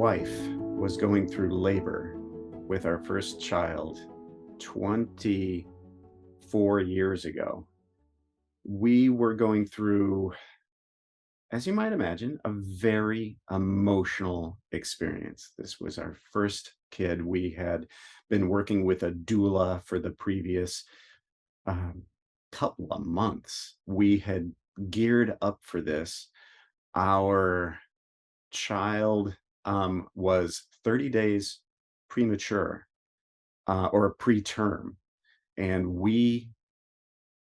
wife was going through labor with our first child 24 years ago. We were going through, as you might imagine, a very emotional experience. This was our first kid. We had been working with a doula for the previous um, couple of months. We had geared up for this. Our child was 30 days premature or preterm, and we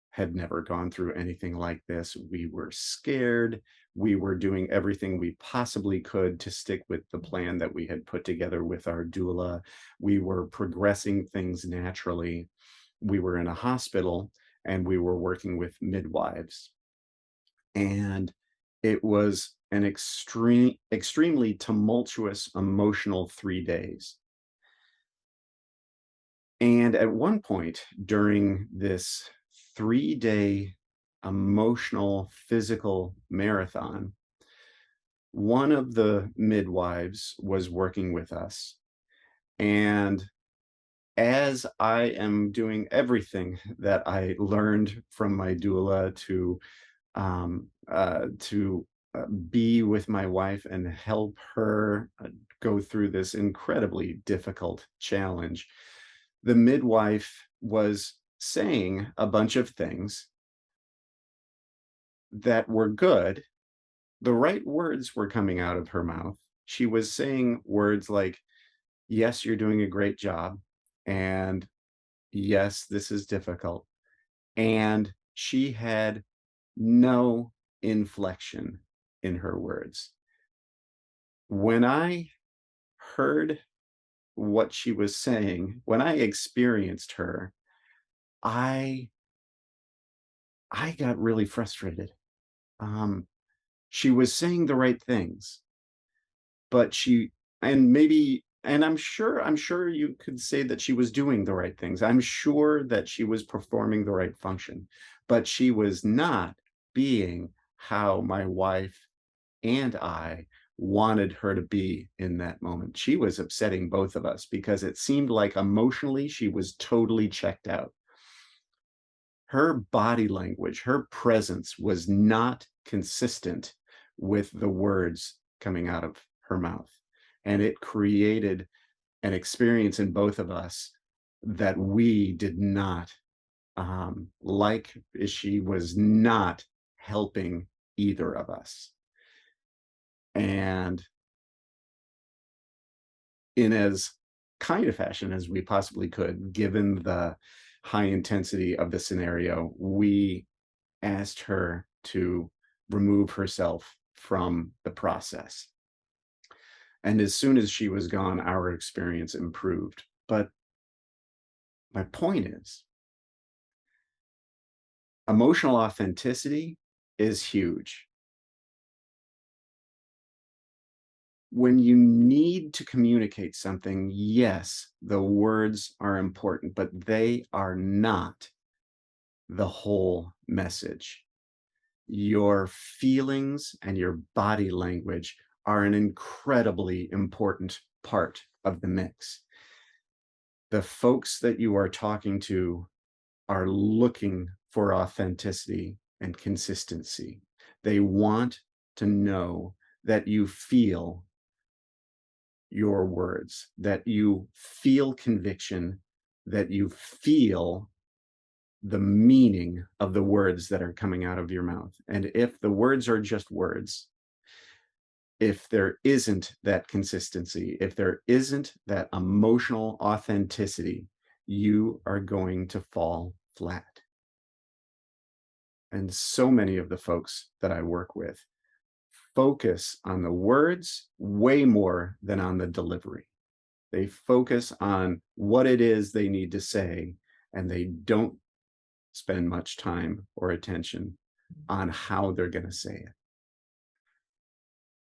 had never gone through anything like this. We were scared. We were doing everything we possibly could to stick with the plan that we had put together with our doula. We were progressing things naturally. We were in a hospital and we were working with midwives. And it was an extremely tumultuous, emotional 3 days. And at one point during this 3 day emotional, physical marathon, one of the midwives was working with us. And as I am doing everything that I learned from my doula to be with my wife and help her go through this incredibly difficult challenge, the midwife was saying a bunch of things that were good. The right words were coming out of her mouth. She was saying words like, "Yes, you're doing a great job." And "Yes, this is difficult." And she had no inflection in her words. When I heard what she was saying, when I experienced her, I I got really frustrated. Um, she was saying the right things, but I'm sure you could say that she was doing the right things. I'm sure that she was performing the right function, but she was not being how my wife and I wanted her to be in that moment. She was upsetting both of us because it seemed like emotionally she was totally checked out. Her body language, her presence was not consistent with the words coming out of her mouth. And it created an experience in both of us that we did not like. She was not helping either of us. And in as kind of fashion as we possibly could, given the high intensity of the scenario, we asked her to remove herself from the process. And as soon as she was gone, our experience improved. But my point is, emotional authenticity is huge. When you need to communicate something, yes, the words are important, but they are not the whole message. Your feelings and your body language are an incredibly important part of the mix. The folks that you are talking to are looking for authenticity and consistency. They want to know that you feel your words, that you feel conviction, that you feel the meaning of the words that are coming out of your mouth. And if the words are just words, if there isn't that consistency, if there isn't that emotional authenticity, you are going to fall flat. And so many of the folks that I work with focus on the words way more than on the delivery. They focus on what it is they need to say, and they don't spend much time or attention on how they're going to say it.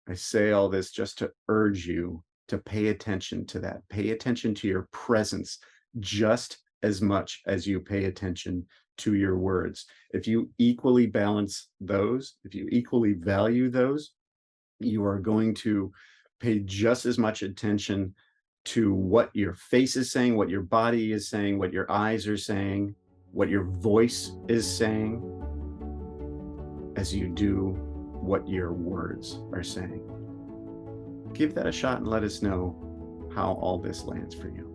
I say all this just to urge you to pay attention to that. Pay attention to your presence just as much as you pay attention to your words. If you equally balance those, if you equally value those, you are going to Pay just as much attention to what your face is saying, what your body is saying, what your eyes are saying, what your voice is saying, as you do what your words are saying. Give that a shot and let us know how all this lands for you.